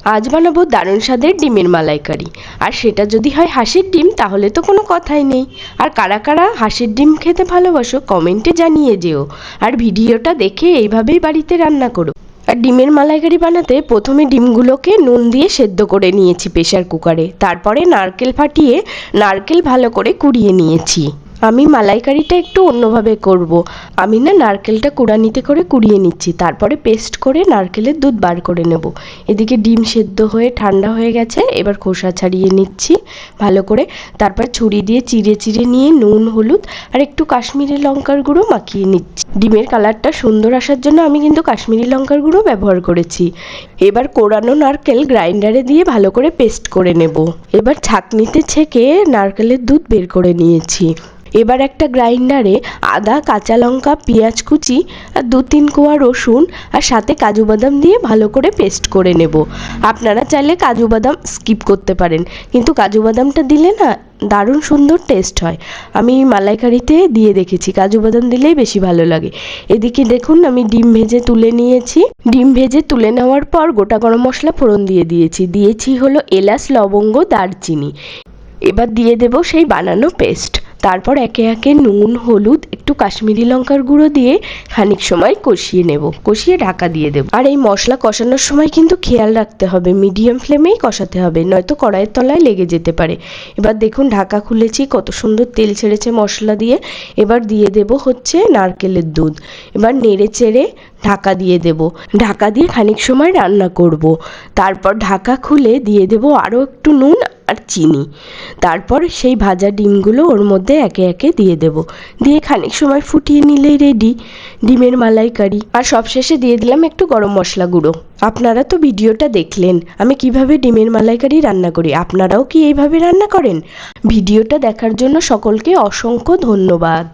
আজ বানাবো দারুণ স্বাদের ডিমের মালাইকারি। আর সেটা যদি হয় হাঁসের ডিম তাহলে তো কোনো কথাই নেই। আর কারা কারা হাঁসের ডিম খেতে ভালোবাসো কমেন্টে জানিয়ে যেও। আর ভিডিওটা দেখে এইভাবেই বাড়িতে রান্না করো। আর ডিমের মালাইকারি বানাতে প্রথমে ডিমগুলোকে নুন দিয়ে সেদ্ধ করে নিয়েছি প্রেসার কুকারে। তারপরে নারকেল ফাটিয়ে নারকেল ভালো করে কুড়িয়ে নিয়েছি। আমি মালাইকারিটা একটু অন্যভাবে করব। আমি নারকেলটা কুড়ানিতে করে কুড়িয়ে নিচ্ছি, তারপরে পেস্ট করে নারকেলের দুধ বার করে নেব। এদিকে ডিম সেদ্ধ হয়ে ঠান্ডা হয়ে গেছে, এবার খোসা ছাড়িয়ে নিচ্ছি ভালো করে। তারপর ছুরি দিয়ে চিড়ে চিড়ে নিয়ে নুন, হলুদ আর একটু কাশ্মীরি লঙ্কার গুঁড়ো মাখিয়ে নিচ্ছি। ডিমের কালারটা সুন্দর আসার জন্য আমি কিন্তু কাশ্মীরি লঙ্কার গুঁড়ো ব্যবহার করেছি। এবার কোড়ানো নারকেল গ্রাইন্ডারে দিয়ে ভালো করে পেস্ট করে নেব। এবার ছাঁকনিতে ছেঁকে নারকেলের দুধ বের করে নিয়েছি। এবার একটা গ্রাইন্ডারে আদা, কাঁচা লঙ্কা, পেঁয়াজ কুচি আর 2-3 কোয়া রসুন আর সাথে কাজু বাদাম দিয়ে ভালো করে পেস্ট করে নেব। আপনারা চাইলে কাজু বাদাম স্কিপ করতে পারেন, কিন্তু কাজু বাদামটা দিলে দারুণ সুন্দর টেস্ট হয়। আমি মালাইকারিতে দিয়ে দেখেছি কাজু বাদাম দিলেই বেশি ভালো লাগে। এদিকে দেখুন আমি ডিম ভেজে তুলে নিয়েছি। ডিম ভেজে তুলে নেওয়ার পর গোটা গরম মশলা ফোড়ন দিয়েছি হলো এলাচ, লবঙ্গ, দারচিনি। এবার দিয়ে দেব সেই বানানো পেস্ট। তারপর একে একে নুন, হলুদ, একটু কাশ্মীরি লঙ্কার গুঁড়ো দিয়ে খানিক সময় কষিয়ে নেব, কষিয়ে ঢাকা দিয়ে দেব। আর এই মশলা কষানোর সময় কিন্তু খেয়াল রাখতে হবে মিডিয়াম ফ্লেমেই কষাতে হবে, নয়তো কড়াইয়ের তলায় লেগে যেতে পারে। এবার দেখুন ঢাকা খুলেছি, কত সুন্দর তেল ছেড়েছে মশলা দিয়ে। এবার দিয়ে দেব হচ্ছে নারকেলের দুধ। এবার নেড়ে চেড়ে ঢাকা দিয়ে দেব। ঢাকা দিয়ে খানিক সময় রান্না করব। তারপর ঢাকা খুলে দিয়ে দেব আরও একটু নুন আর চিনি। তারপর সেই ভাজা ডিমগুলো ওর মধ্যে একে একে দিয়ে দেব। দিয়ে খানিক সময় ফুটিয়ে নিলেই রেডি ডিমের মালাইকারি। আর সবশেষে দিয়ে দিলাম একটু গরম মশলা গুঁড়ো। আপনারা তো ভিডিওটা দেখলেন আমি কিভাবে ডিমের মালাইকারি রান্না করি। আপনারাও কি এইভাবে রান্না করেন? ভিডিওটা দেখার জন্য সকলকে অসংখ্য ধন্যবাদ।